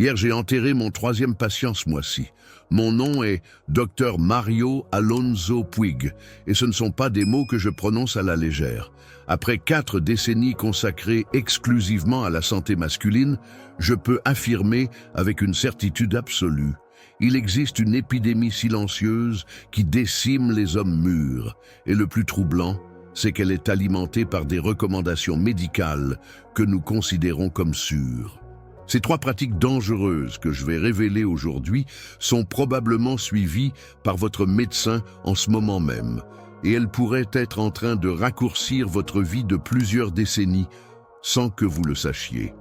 Hier, j'ai enterré mon troisième patient ce mois-ci. Mon nom est Dr Mario Alonso Puig, et ce ne sont pas des mots que je prononce à la légère. Après 4 décennies consacrées exclusivement à la santé masculine, je peux affirmer avec une certitude absolue: il existe une épidémie silencieuse qui décime les hommes mûrs, et le plus troublant, c'est qu'elle est alimentée par des recommandations médicales que nous considérons comme sûres. Ces 3 pratiques dangereuses que je vais révéler aujourd'hui sont probablement suivies par votre médecin en ce moment même, et elles pourraient être en train de raccourcir votre vie de plusieurs décennies sans que vous le sachiez.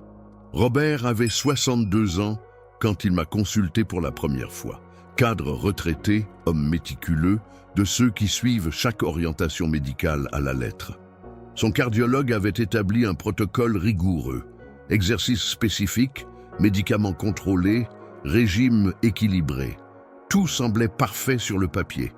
Robert avait 62 ans quand il m'a consulté pour la première fois. Cadre retraité, homme méticuleux, de ceux qui suivent chaque orientation médicale à la lettre. Son cardiologue avait établi un protocole rigoureux: exercices spécifiques, médicaments contrôlés, régime équilibré. Tout semblait parfait sur le papier.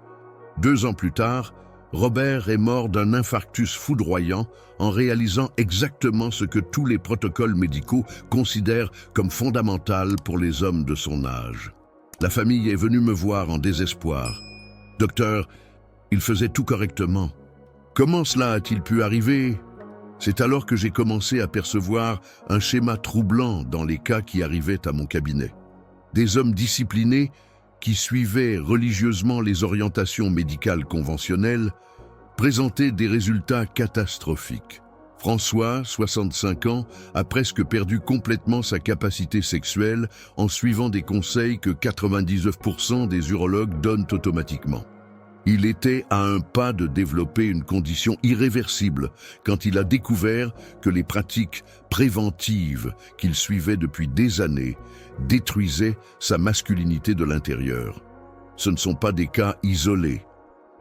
2 ans plus tard, Robert est mort d'un infarctus foudroyant en réalisant exactement ce que tous les protocoles médicaux considèrent comme fondamental pour les hommes de son âge. La famille est venue me voir en désespoir. « Docteur, il faisait tout correctement. Comment cela a-t-il pu arriver ?» C'est alors que j'ai commencé à percevoir un schéma troublant dans les cas qui arrivaient à mon cabinet. Des hommes disciplinés qui suivaient religieusement les orientations médicales conventionnelles présentaient des résultats catastrophiques. François, 65 ans, a presque perdu complètement sa capacité sexuelle en suivant des conseils que 99% des urologues donnent automatiquement. Il était à un pas de développer une condition irréversible quand il a découvert que les pratiques préventives qu'il suivait depuis des années détruisaient sa masculinité de l'intérieur. Ce ne sont pas des cas isolés.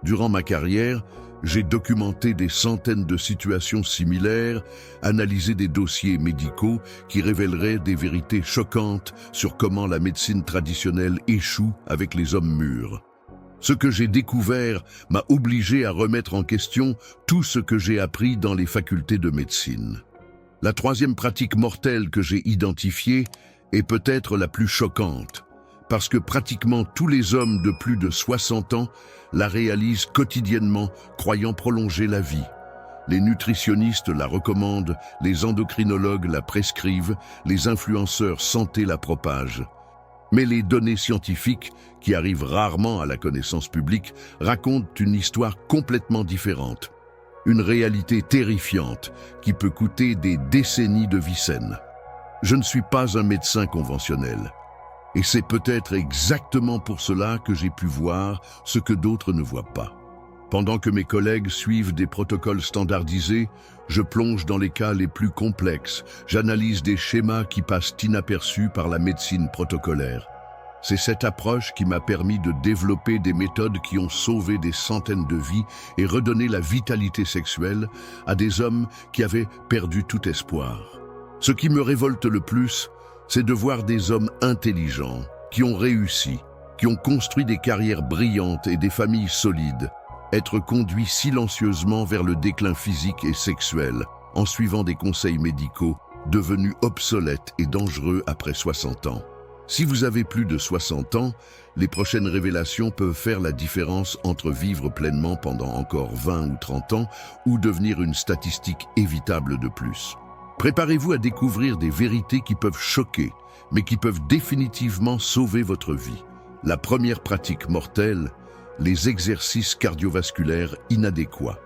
Durant ma carrière, j'ai documenté des centaines de situations similaires, analysé des dossiers médicaux qui révéleraient des vérités choquantes sur comment la médecine traditionnelle échoue avec les hommes mûrs. Ce que j'ai découvert m'a obligé à remettre en question tout ce que j'ai appris dans les facultés de médecine. La 3e pratique mortelle que j'ai identifiée est peut-être la plus choquante, parce que pratiquement tous les hommes de plus de 60 ans la réalisent quotidiennement, croyant prolonger la vie. Les nutritionnistes la recommandent, les endocrinologues la prescrivent, les influenceurs santé la propagent. Mais les données scientifiques, qui arrivent rarement à la connaissance publique, racontent une histoire complètement différente. Une réalité terrifiante qui peut coûter des décennies de vie saine. Je ne suis pas un médecin conventionnel. Et c'est peut-être exactement pour cela que j'ai pu voir ce que d'autres ne voient pas. Pendant que mes collègues suivent des protocoles standardisés, je plonge dans les cas les plus complexes, j'analyse des schémas qui passent inaperçus par la médecine protocolaire. C'est cette approche qui m'a permis de développer des méthodes qui ont sauvé des centaines de vies et redonné la vitalité sexuelle à des hommes qui avaient perdu tout espoir. Ce qui me révolte le plus, c'est de voir des hommes intelligents, qui ont réussi, qui ont construit des carrières brillantes et des familles solides, être conduits silencieusement vers le déclin physique et sexuel, en suivant des conseils médicaux devenus obsolètes et dangereux après 60 ans. Si vous avez plus de 60 ans, les prochaines révélations peuvent faire la différence entre vivre pleinement pendant encore 20 ou 30 ans ou devenir une statistique évitable de plus. Préparez-vous à découvrir des vérités qui peuvent choquer, mais qui peuvent définitivement sauver votre vie. La première pratique mortelle, les exercices cardiovasculaires inadéquats.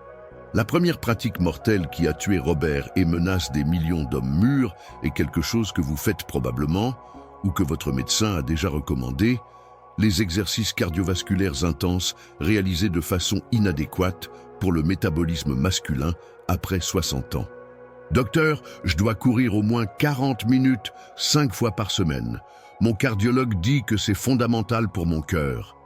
La première pratique mortelle qui a tué Robert et menace des millions d'hommes mûrs est quelque chose que vous faites probablement, ou que votre médecin a déjà recommandé, les exercices cardiovasculaires intenses réalisés de façon inadéquate pour le métabolisme masculin après 60 ans. Docteur, je dois courir au moins 40 minutes, 5 fois par semaine. Mon cardiologue dit que c'est fondamental pour mon cœur.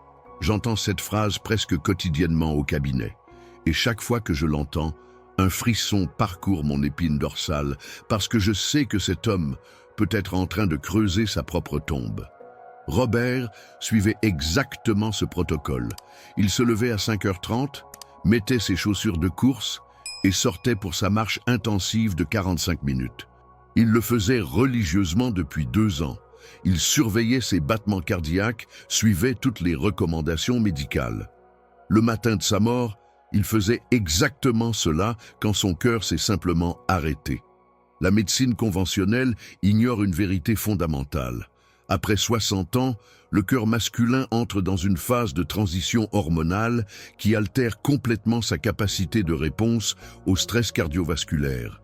J'entends cette phrase presque quotidiennement au cabinet. Et chaque fois que je l'entends, un frisson parcourt mon épine dorsale parce que je sais que cet homme peut être en train de creuser sa propre tombe. Robert suivait exactement ce protocole. Il se levait à 5h30, mettait ses chaussures de course et sortait pour sa marche intensive de 45 minutes. Il le faisait religieusement depuis 2 ans, Il surveillait ses battements cardiaques, suivait toutes les recommandations médicales. Le matin de sa mort, il faisait exactement cela quand son cœur s'est simplement arrêté. La médecine conventionnelle ignore une vérité fondamentale. Après 60 ans, le cœur masculin entre dans une phase de transition hormonale qui altère complètement sa capacité de réponse au stress cardiovasculaire.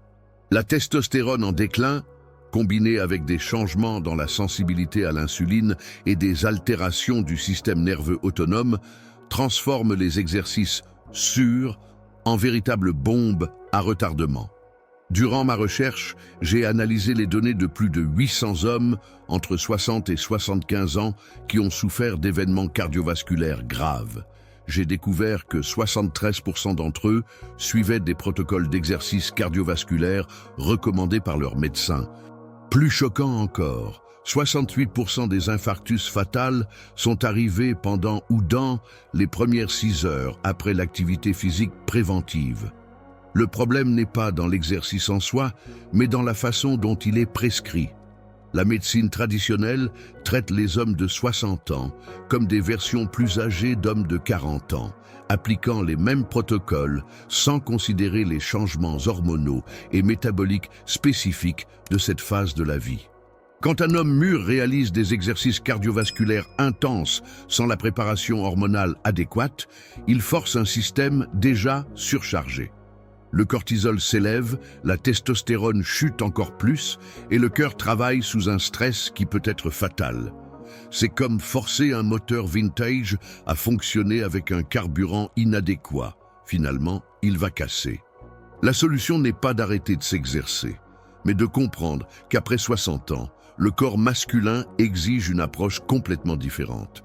La testostérone en déclin, combinée avec des changements dans la sensibilité à l'insuline et des altérations du système nerveux autonome, transforme les exercices sûrs en véritables bombes à retardement. Durant ma recherche, j'ai analysé les données de plus de 800 hommes entre 60 et 75 ans qui ont souffert d'événements cardiovasculaires graves. J'ai découvert que 73% d'entre eux suivaient des protocoles d'exercice cardiovasculaire recommandés par leur médecin. Plus choquant encore, 68% des infarctus fatals sont arrivés pendant ou dans les premières 6 heures après l'activité physique préventive. Le problème n'est pas dans l'exercice en soi, mais dans la façon dont il est prescrit. La médecine traditionnelle traite les hommes de 60 ans comme des versions plus âgées d'hommes de 40 ans, appliquant les mêmes protocoles sans considérer les changements hormonaux et métaboliques spécifiques de cette phase de la vie. Quand un homme mûr réalise des exercices cardiovasculaires intenses sans la préparation hormonale adéquate, il force un système déjà surchargé. Le cortisol s'élève, la testostérone chute encore plus et le cœur travaille sous un stress qui peut être fatal. C'est comme forcer un moteur vintage à fonctionner avec un carburant inadéquat. Finalement, il va casser. La solution n'est pas d'arrêter de s'exercer, mais de comprendre qu'après 60 ans, le corps masculin exige une approche complètement différente.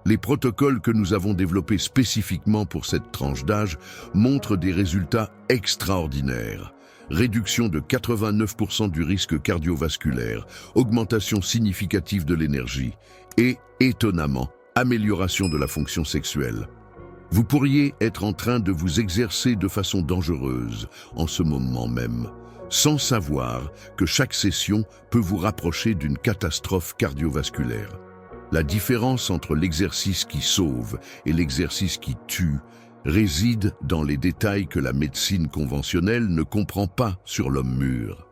Les protocoles que nous avons développés spécifiquement pour cette tranche d'âge montrent des résultats extraordinaires. Réduction de 89% du risque cardiovasculaire, augmentation significative de l'énergie et, étonnamment, amélioration de la fonction sexuelle. Vous pourriez être en train de vous exercer de façon dangereuse en ce moment même, sans savoir que chaque session peut vous rapprocher d'une catastrophe cardiovasculaire. La différence entre l'exercice qui sauve et l'exercice qui tue réside dans les détails que la médecine conventionnelle ne comprend pas sur l'homme mûr.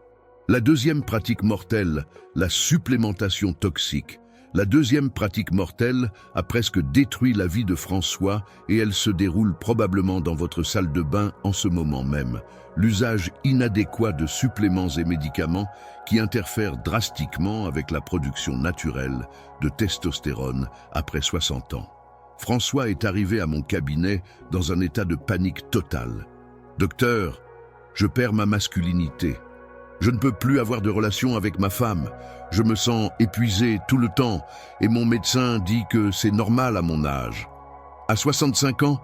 La deuxième pratique mortelle, la supplémentation toxique. La deuxième pratique mortelle a presque détruit la vie de François et elle se déroule probablement dans votre salle de bain en ce moment même. L'usage inadéquat de suppléments et médicaments qui interfèrent drastiquement avec la production naturelle de testostérone après 60 ans. François est arrivé à mon cabinet dans un état de panique totale. « Docteur, je perds ma masculinité. Je ne peux plus avoir de relation avec ma femme. Je me sens épuisé tout le temps et mon médecin dit que c'est normal à mon âge. » À 65 ans,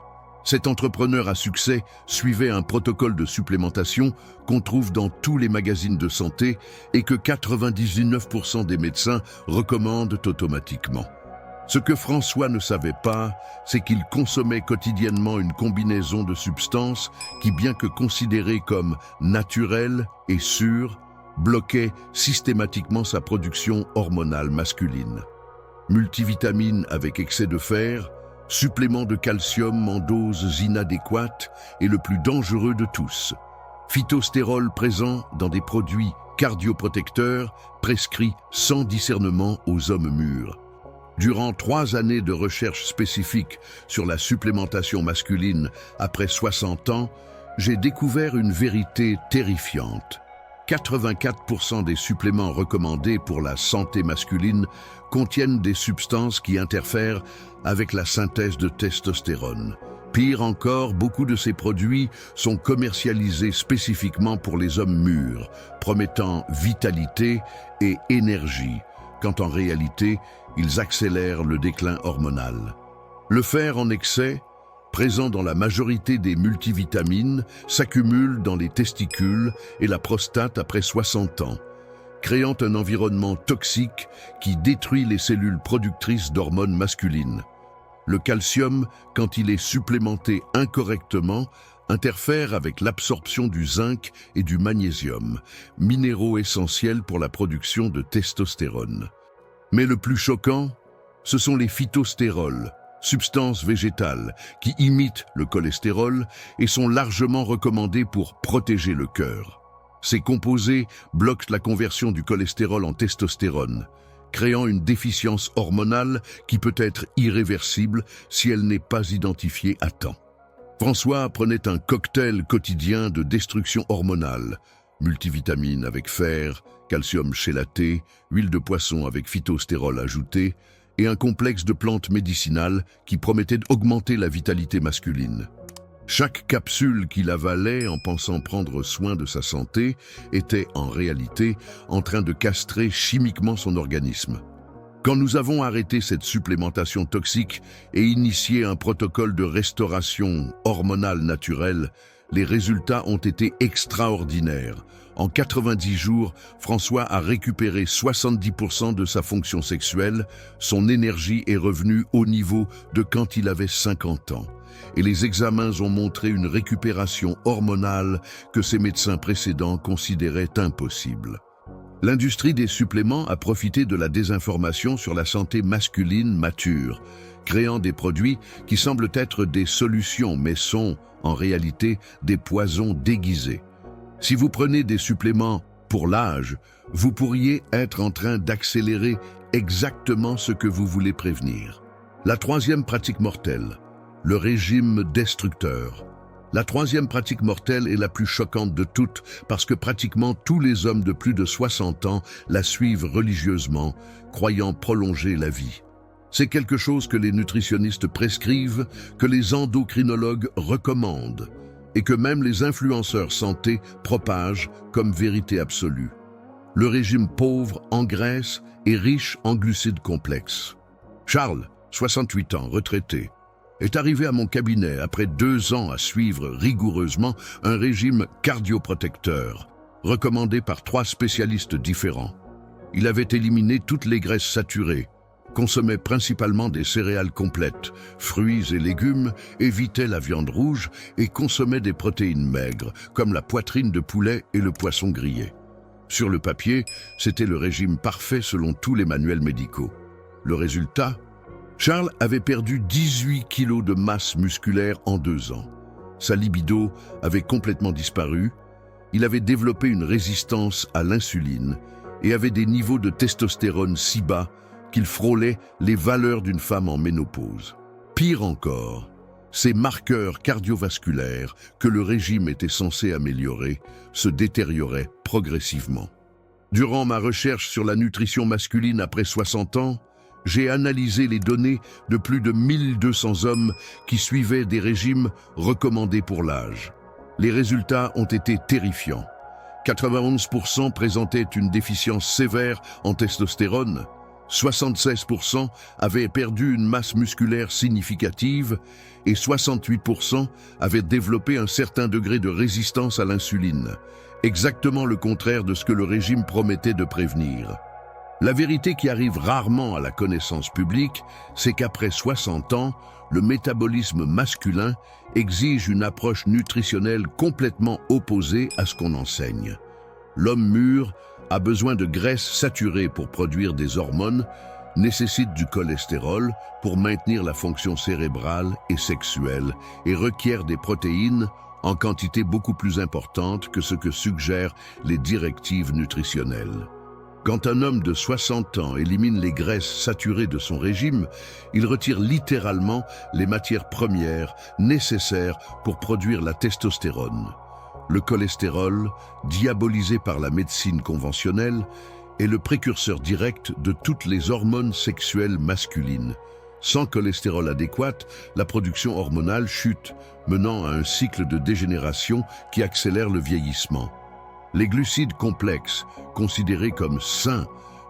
cet entrepreneur à succès suivait un protocole de supplémentation qu'on trouve dans tous les magazines de santé et que 99% des médecins recommandent automatiquement. Ce que François ne savait pas, c'est qu'il consommait quotidiennement une combinaison de substances qui, bien que considérées comme naturelles et sûres, bloquaient systématiquement sa production hormonale masculine. Multivitamines avec excès de fer, suppléments de calcium en doses inadéquates et le plus dangereux de tous, phytostérol présent dans des produits cardioprotecteurs prescrits sans discernement aux hommes mûrs. Durant 3 années de recherche spécifique sur la supplémentation masculine après 60 ans, j'ai découvert une vérité terrifiante. 84% des suppléments recommandés pour la santé masculine contiennent des substances qui interfèrent avec la synthèse de testostérone. Pire encore, beaucoup de ces produits sont commercialisés spécifiquement pour les hommes mûrs, promettant vitalité et énergie, quand en réalité, ils accélèrent le déclin hormonal. Le fer en excès, présent dans la majorité des multivitamines, s'accumule dans les testicules et la prostate après 60 ans, créant un environnement toxique qui détruit les cellules productrices d'hormones masculines. Le calcium, quand il est supplémenté incorrectement, interfère avec l'absorption du zinc et du magnésium, minéraux essentiels pour la production de testostérone. Mais le plus choquant, ce sont les phytostérols, substances végétales qui imitent le cholestérol et sont largement recommandées pour protéger le cœur. Ces composés bloquent la conversion du cholestérol en testostérone, créant une déficience hormonale qui peut être irréversible si elle n'est pas identifiée à temps. François prenait un cocktail quotidien de destruction hormonale, multivitamines avec fer, calcium chélaté, huile de poisson avec phytostérol ajouté, et un complexe de plantes médicinales qui promettait d'augmenter la vitalité masculine. Chaque capsule qu'il avalait en pensant prendre soin de sa santé était en réalité en train de castrer chimiquement son organisme. Quand nous avons arrêté cette supplémentation toxique et initié un protocole de restauration hormonale naturelle, les résultats ont été extraordinaires. En 90 jours, François a récupéré 70% de sa fonction sexuelle, son énergie est revenue au niveau de quand il avait 50 ans. Et les examens ont montré une récupération hormonale que ses médecins précédents considéraient impossible. L'industrie des suppléments a profité de la désinformation sur la santé masculine mature, créant des produits qui semblent être des solutions mais sont, en réalité, des poisons déguisés. Si vous prenez des suppléments pour l'âge, vous pourriez être en train d'accélérer exactement ce que vous voulez prévenir. La troisième pratique mortelle, le régime destructeur. La troisième pratique mortelle est la plus choquante de toutes parce que pratiquement tous les hommes de plus de 60 ans la suivent religieusement, croyant prolonger la vie. C'est quelque chose que les nutritionnistes prescrivent, que les endocrinologues recommandent et que même les influenceurs santé propagent comme vérité absolue. Le régime pauvre en graisse et riche en glucides complexes. Charles, 68 ans, retraité, est arrivé à mon cabinet après 2 ans à suivre rigoureusement un régime cardioprotecteur, recommandé par 3 spécialistes différents. Il avait éliminé toutes les graisses saturées, consommait principalement des céréales complètes, fruits et légumes, évitait la viande rouge et consommait des protéines maigres, comme la poitrine de poulet et le poisson grillé. Sur le papier, c'était le régime parfait selon tous les manuels médicaux. Le résultat ? Charles avait perdu 18 kilos de masse musculaire en 2 ans. Sa libido avait complètement disparu, il avait développé une résistance à l'insuline et avait des niveaux de testostérone si bas qu'il frôlait les valeurs d'une femme en ménopause. Pire encore, ces marqueurs cardiovasculaires que le régime était censé améliorer se détérioraient progressivement. Durant ma recherche sur la nutrition masculine après 60 ans, j'ai analysé les données de plus de 1200 hommes qui suivaient des régimes recommandés pour l'âge. Les résultats ont été terrifiants. 91% présentaient une déficience sévère en testostérone, 76% avaient perdu une masse musculaire significative et 68% avaient développé un certain degré de résistance à l'insuline, exactement le contraire de ce que le régime promettait de prévenir. La vérité qui arrive rarement à la connaissance publique, c'est qu'après 60 ans, le métabolisme masculin exige une approche nutritionnelle complètement opposée à ce qu'on enseigne. L'homme mûr a besoin de graisses saturées pour produire des hormones, nécessite du cholestérol pour maintenir la fonction cérébrale et sexuelle et requiert des protéines en quantité beaucoup plus importante que ce que suggèrent les directives nutritionnelles. Quand un homme de 60 ans élimine les graisses saturées de son régime, il retire littéralement les matières premières nécessaires pour produire la testostérone. Le cholestérol, diabolisé par la médecine conventionnelle, est le précurseur direct de toutes les hormones sexuelles masculines. Sans cholestérol adéquat, la production hormonale chute, menant à un cycle de dégénération qui accélère le vieillissement. Les glucides complexes, considérés comme sains,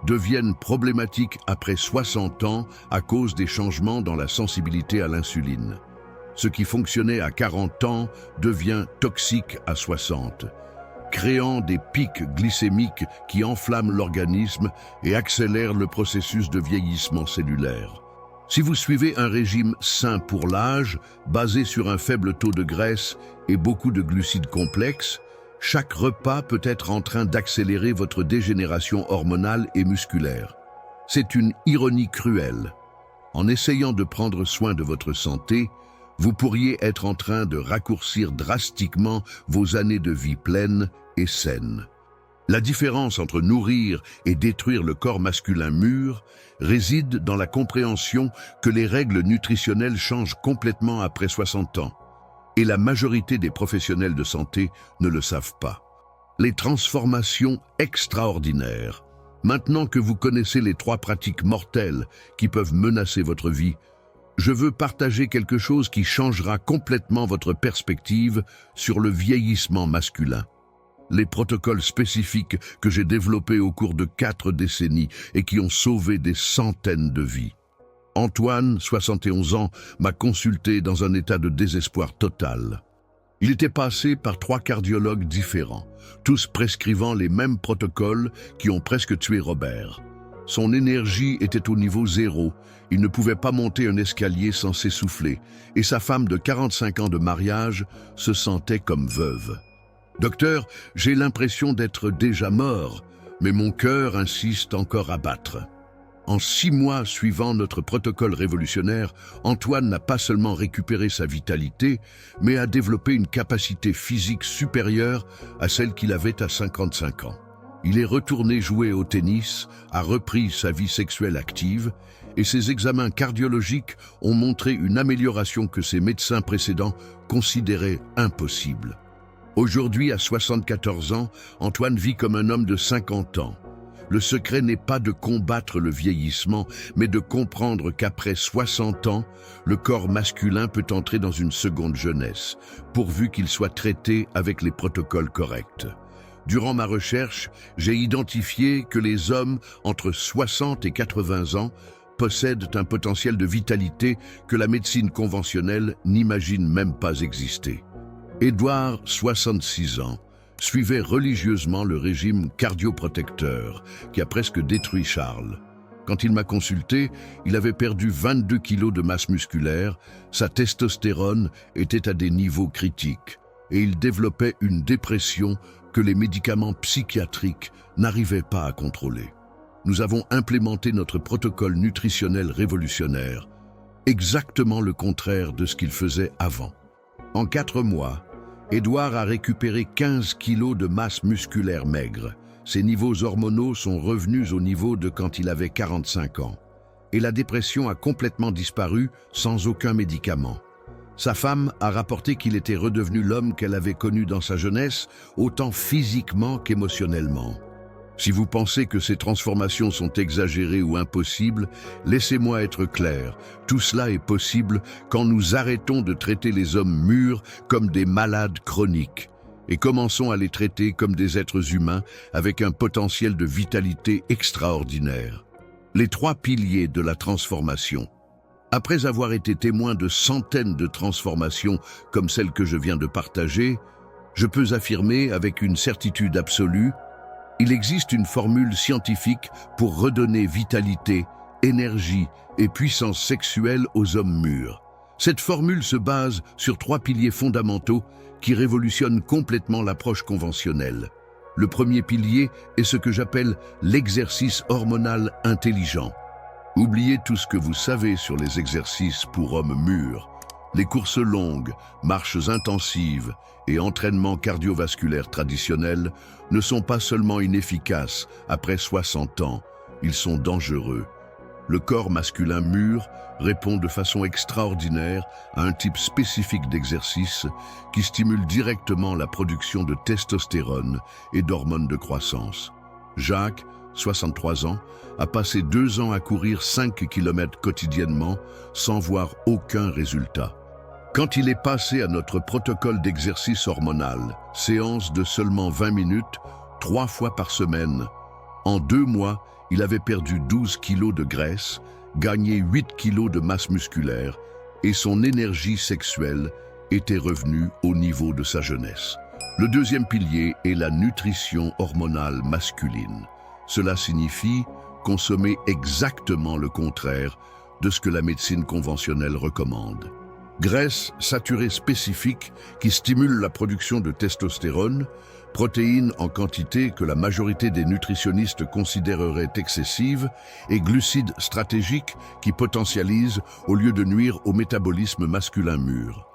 deviennent problématiques après 60 ans à cause des changements dans la sensibilité à l'insuline. Ce qui fonctionnait à 40 ans devient toxique à 60, créant des pics glycémiques qui enflamment l'organisme et accélèrent le processus de vieillissement cellulaire. Si vous suivez un régime sain pour l'âge, basé sur un faible taux de graisse et beaucoup de glucides complexes, chaque repas peut être en train d'accélérer votre dégénération hormonale et musculaire. C'est une ironie cruelle. En essayant de prendre soin de votre santé, vous pourriez être en train de raccourcir drastiquement vos années de vie pleines et saines. La différence entre nourrir et détruire le corps masculin mûr réside dans la compréhension que les règles nutritionnelles changent complètement après 60 ans. Et la majorité des professionnels de santé ne le savent pas. Les transformations extraordinaires. Maintenant que vous connaissez les 3 pratiques mortelles qui peuvent menacer votre vie, je veux partager quelque chose qui changera complètement votre perspective sur le vieillissement masculin. Les protocoles spécifiques que j'ai développés au cours de 4 décennies et qui ont sauvé des centaines de vies. Antoine, 71 ans, m'a consulté dans un état de désespoir total. Il était passé par 3 cardiologues différents, tous prescrivant les mêmes protocoles qui ont presque tué Robert. Son énergie était au niveau 0, il ne pouvait pas monter un escalier sans s'essouffler, et sa femme de 45 ans de mariage se sentait comme veuve. « Docteur, j'ai l'impression d'être déjà mort, mais mon cœur insiste encore à battre. » En 6 mois suivant notre protocole révolutionnaire, Antoine n'a pas seulement récupéré sa vitalité, mais a développé une capacité physique supérieure à celle qu'il avait à 55 ans. Il est retourné jouer au tennis, a repris sa vie sexuelle active, et ses examens cardiologiques ont montré une amélioration que ses médecins précédents considéraient impossible. Aujourd'hui, à 74 ans, Antoine vit comme un homme de 50 ans. Le secret n'est pas de combattre le vieillissement, mais de comprendre qu'après 60 ans, le corps masculin peut entrer dans une seconde jeunesse, pourvu qu'il soit traité avec les protocoles corrects. Durant ma recherche, j'ai identifié que les hommes entre 60 et 80 ans possèdent un potentiel de vitalité que la médecine conventionnelle n'imagine même pas exister. Édouard, 66 ans, suivait religieusement le régime cardioprotecteur qui a presque détruit Charles. Quand il m'a consulté, il avait perdu 22 kilos de masse musculaire, sa testostérone était à des niveaux critiques et il développait une dépression que les médicaments psychiatriques n'arrivaient pas à contrôler. Nous avons implémenté notre protocole nutritionnel révolutionnaire, exactement le contraire de ce qu'il faisait avant. En 4 mois, Édouard a récupéré 15 kilos de masse musculaire maigre. Ses niveaux hormonaux sont revenus au niveau de quand il avait 45 ans. Et la dépression a complètement disparu sans aucun médicament. Sa femme a rapporté qu'il était redevenu l'homme qu'elle avait connu dans sa jeunesse, autant physiquement qu'émotionnellement. Si vous pensez que ces transformations sont exagérées ou impossibles, laissez-moi être clair. Tout cela est possible quand nous arrêtons de traiter les hommes mûrs comme des malades chroniques et commençons à les traiter comme des êtres humains avec un potentiel de vitalité extraordinaire. Les 3 piliers de la transformation. Après avoir été témoin de centaines de transformations comme celle que je viens de partager, je peux affirmer avec une certitude absolue: il existe une formule scientifique pour redonner vitalité, énergie et puissance sexuelle aux hommes mûrs. Cette formule se base sur 3 piliers fondamentaux qui révolutionnent complètement l'approche conventionnelle. Le premier pilier est ce que j'appelle l'exercice hormonal intelligent. Oubliez tout ce que vous savez sur les exercices pour hommes mûrs. Les courses longues, marches intensives et entraînements cardiovasculaires traditionnels ne sont pas seulement inefficaces après 60 ans, ils sont dangereux. Le corps masculin mûr répond de façon extraordinaire à un type spécifique d'exercice qui stimule directement la production de testostérone et d'hormones de croissance. Jacques, 63 ans, a passé 2 ans à courir 5 km quotidiennement sans voir aucun résultat. Quand il est passé à notre protocole d'exercice hormonal, séance de seulement 20 minutes, 3 fois par semaine, en 2 mois, il avait perdu 12 kilos de graisse, gagné 8 kilos de masse musculaire et son énergie sexuelle était revenue au niveau de sa jeunesse. Le deuxième pilier est la nutrition hormonale masculine. Cela signifie consommer exactement le contraire de ce que la médecine conventionnelle recommande. Graisse saturée spécifique qui stimule la production de testostérone, protéines en quantité que la majorité des nutritionnistes considéreraient excessive et glucides stratégiques qui potentialisent au lieu de nuire au métabolisme masculin mûr.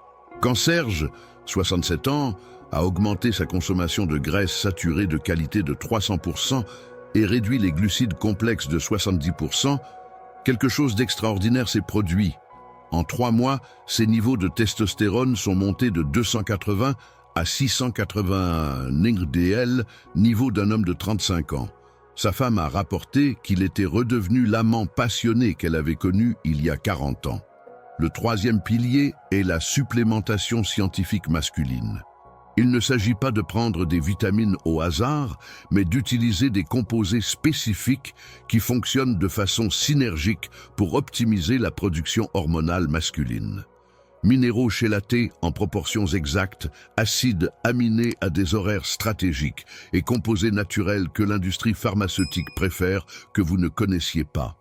Quand Serge, 67 ans, a augmenté sa consommation de graisses saturées de qualité de 300% et réduit les glucides complexes de 70%, quelque chose d'extraordinaire s'est produit. En 3 mois, ses niveaux de testostérone sont montés de 280 à 681 NDL, niveau d'un homme de 35 ans. Sa femme a rapporté qu'il était redevenu l'amant passionné qu'elle avait connu il y a 40 ans. Le troisième pilier est la supplémentation scientifique masculine. Il ne s'agit pas de prendre des vitamines au hasard, mais d'utiliser des composés spécifiques qui fonctionnent de façon synergique pour optimiser la production hormonale masculine. Minéraux chélatés en proportions exactes, acides aminés à des horaires stratégiques et composés naturels que l'industrie pharmaceutique préfère que vous ne connaissiez pas.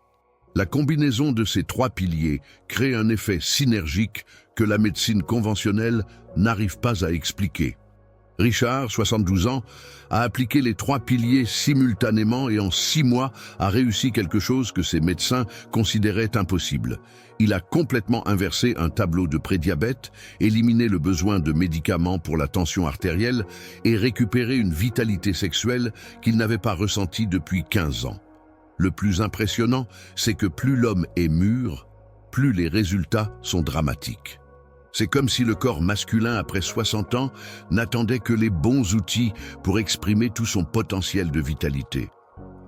La combinaison de ces 3 piliers crée un effet synergique que la médecine conventionnelle n'arrive pas à expliquer. Richard, 72 ans, a appliqué les 3 piliers simultanément et en 6 mois a réussi quelque chose que ses médecins considéraient impossible. Il a complètement inversé un tableau de prédiabète, éliminé le besoin de médicaments pour la tension artérielle et récupéré une vitalité sexuelle qu'il n'avait pas ressentie depuis 15 ans. Le plus impressionnant, c'est que plus l'homme est mûr, plus les résultats sont dramatiques. C'est comme si le corps masculin, après 60 ans, n'attendait que les bons outils pour exprimer tout son potentiel de vitalité.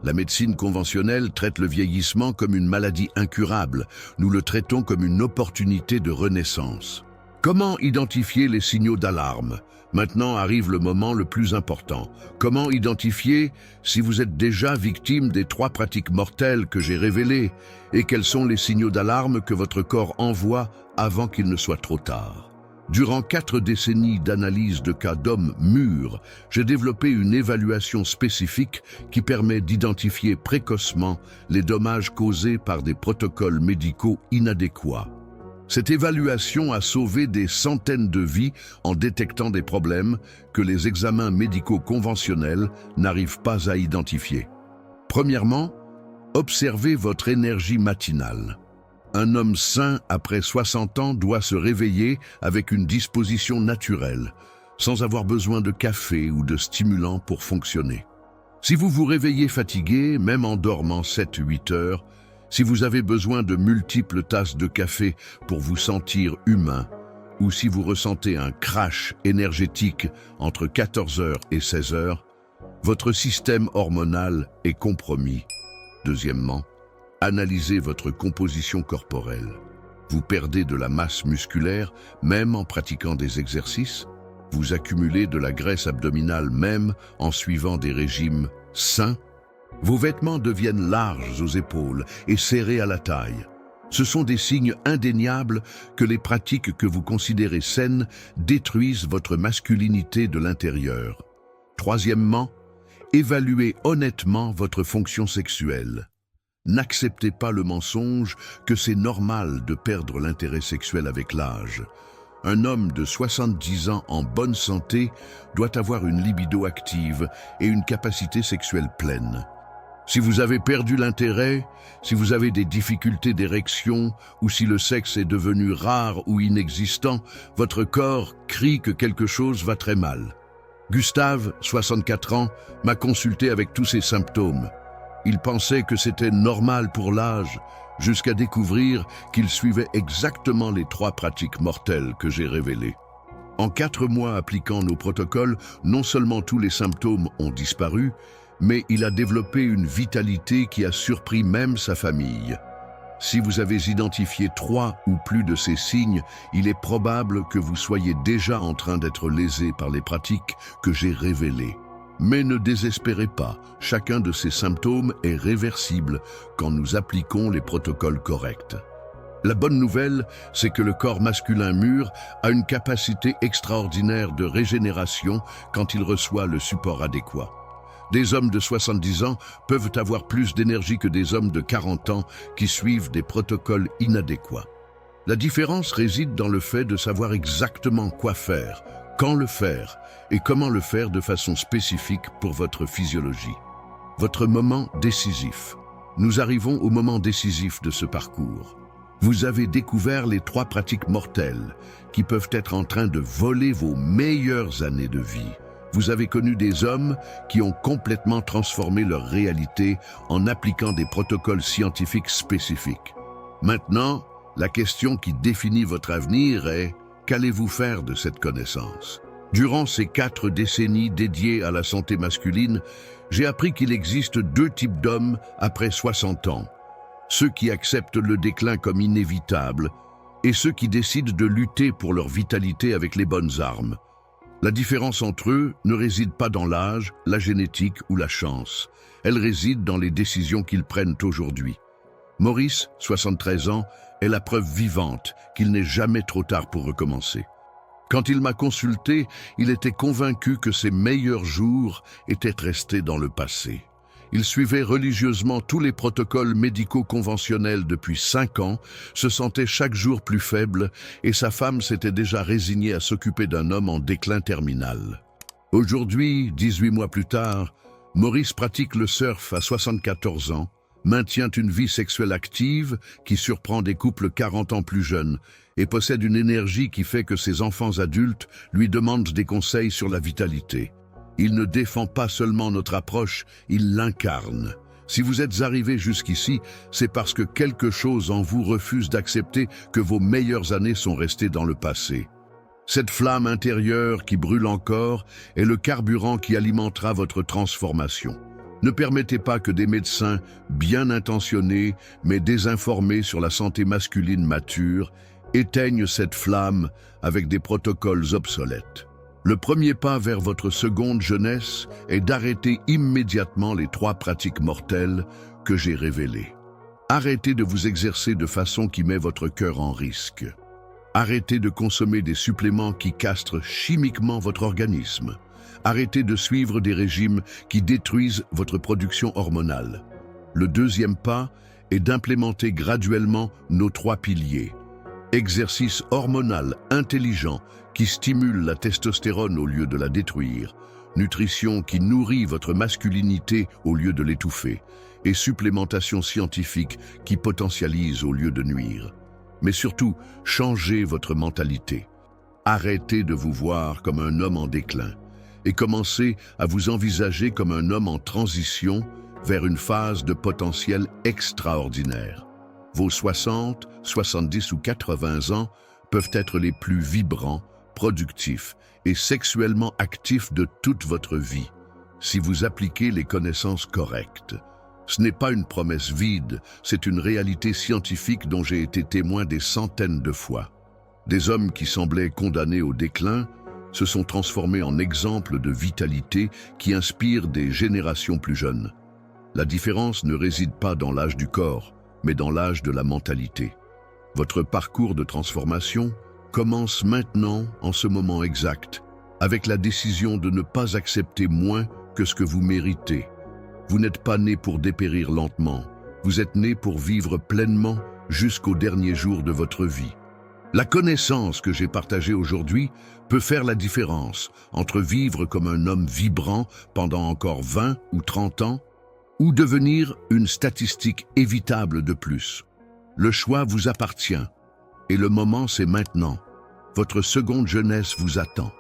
La médecine conventionnelle traite le vieillissement comme une maladie incurable. Nous le traitons comme une opportunité de renaissance. Comment identifier les signaux d'alarme? Maintenant arrive le moment le plus important. Comment identifier si vous êtes déjà victime des 3 pratiques mortelles que j'ai révélées et quels sont les signaux d'alarme que votre corps envoie avant qu'il ne soit trop tard? Durant 4 décennies d'analyse de cas d'hommes mûrs, j'ai développé une évaluation spécifique qui permet d'identifier précocement les dommages causés par des protocoles médicaux inadéquats. Cette évaluation a sauvé des centaines de vies en détectant des problèmes que les examens médicaux conventionnels n'arrivent pas à identifier. Premièrement, observez votre énergie matinale. Un homme sain après 60 ans doit se réveiller avec une disposition naturelle, sans avoir besoin de café ou de stimulants pour fonctionner. Si vous vous réveillez fatigué, même en dormant 7-8 heures, si vous avez besoin de multiples tasses de café pour vous sentir humain, ou si vous ressentez un crash énergétique entre 14 heures et 16 heures, votre système hormonal est compromis. Deuxièmement, analysez votre composition corporelle. Vous perdez de la masse musculaire même en pratiquant des exercices. Vous accumulez de la graisse abdominale même en suivant des régimes sains. Vos vêtements deviennent larges aux épaules et serrés à la taille. Ce sont des signes indéniables que les pratiques que vous considérez saines détruisent votre masculinité de l'intérieur. Troisièmement, évaluez honnêtement votre fonction sexuelle. N'acceptez pas le mensonge que c'est normal de perdre l'intérêt sexuel avec l'âge. Un homme de 70 ans en bonne santé doit avoir une libido active et une capacité sexuelle pleine. Si vous avez perdu l'intérêt, si vous avez des difficultés d'érection ou si le sexe est devenu rare ou inexistant, votre corps crie que quelque chose va très mal. Gustave, 64 ans, m'a consulté avec tous ces symptômes. Il pensait que c'était normal pour l'âge, jusqu'à découvrir qu'il suivait exactement les 3 pratiques mortelles que j'ai révélées. En 4 mois appliquant nos protocoles, non seulement tous les symptômes ont disparu, mais il a développé une vitalité qui a surpris même sa famille. Si vous avez identifié 3 ou plus de ces signes, il est probable que vous soyez déjà en train d'être lésé par les pratiques que j'ai révélées. Mais ne désespérez pas, chacun de ces symptômes est réversible quand nous appliquons les protocoles corrects. La bonne nouvelle, c'est que le corps masculin mûr a une capacité extraordinaire de régénération quand il reçoit le support adéquat. Des hommes de 70 ans peuvent avoir plus d'énergie que des hommes de 40 ans qui suivent des protocoles inadéquats. La différence réside dans le fait de savoir exactement quoi faire, Quand le faire et comment le faire de façon spécifique pour votre physiologie. Votre moment décisif. Nous arrivons au moment décisif de ce parcours. Vous avez découvert les 3 pratiques mortelles qui peuvent être en train de voler vos meilleures années de vie. Vous avez connu des hommes qui ont complètement transformé leur réalité en appliquant des protocoles scientifiques spécifiques. Maintenant, la question qui définit votre avenir est: qu'allez-vous faire de cette connaissance? Durant ces 4 décennies dédiées à la santé masculine, j'ai appris qu'il existe 2 types d'hommes après 60 ans. Ceux qui acceptent le déclin comme inévitable et ceux qui décident de lutter pour leur vitalité avec les bonnes armes. La différence entre eux ne réside pas dans l'âge, la génétique ou la chance. Elle réside dans les décisions qu'ils prennent aujourd'hui. Maurice, 73 ans, est la preuve vivante qu'il n'est jamais trop tard pour recommencer. Quand il m'a consulté, il était convaincu que ses meilleurs jours étaient restés dans le passé. Il suivait religieusement tous les protocoles médicaux conventionnels depuis 5 ans, se sentait chaque jour plus faible et sa femme s'était déjà résignée à s'occuper d'un homme en déclin terminal. Aujourd'hui, 18 mois plus tard, Maurice pratique le surf à 74 ans, maintient une vie sexuelle active qui surprend des couples 40 ans plus jeunes et possède une énergie qui fait que ses enfants adultes lui demandent des conseils sur la vitalité. Il ne défend pas seulement notre approche, il l'incarne. Si vous êtes arrivé jusqu'ici, c'est parce que quelque chose en vous refuse d'accepter que vos meilleures années sont restées dans le passé. Cette flamme intérieure qui brûle encore est le carburant qui alimentera votre transformation. Ne permettez pas que des médecins bien intentionnés mais désinformés sur la santé masculine mature éteignent cette flamme avec des protocoles obsolètes. Le premier pas vers votre seconde jeunesse est d'arrêter immédiatement les 3 pratiques mortelles que j'ai révélées. Arrêtez de vous exercer de façon qui met votre cœur en risque. Arrêtez de consommer des suppléments qui castrent chimiquement votre organisme. Arrêtez de suivre des régimes qui détruisent votre production hormonale. Le deuxième pas est d'implémenter graduellement nos 3 piliers. Exercice hormonal intelligent qui stimule la testostérone au lieu de la détruire. Nutrition qui nourrit votre masculinité au lieu de l'étouffer. Et supplémentation scientifique qui potentialise au lieu de nuire. Mais surtout, changez votre mentalité. Arrêtez de vous voir comme un homme en déclin et commencez à vous envisager comme un homme en transition vers une phase de potentiel extraordinaire. Vos 60, 70 ou 80 ans peuvent être les plus vibrants, productifs et sexuellement actifs de toute votre vie, si vous appliquez les connaissances correctes. Ce n'est pas une promesse vide, c'est une réalité scientifique dont j'ai été témoin des centaines de fois. Des hommes qui semblaient condamnés au déclin se sont transformés en exemples de vitalité qui inspirent des générations plus jeunes. La différence ne réside pas dans l'âge du corps, mais dans l'âge de la mentalité. Votre parcours de transformation commence maintenant, en ce moment exact, avec la décision de ne pas accepter moins que ce que vous méritez. Vous n'êtes pas né pour dépérir lentement, vous êtes né pour vivre pleinement jusqu'au dernier jour de votre vie. La connaissance que j'ai partagée aujourd'hui peut faire la différence entre vivre comme un homme vibrant pendant encore 20 ou 30 ans ou devenir une statistique évitable de plus. Le choix vous appartient et le moment c'est maintenant. Votre seconde jeunesse vous attend.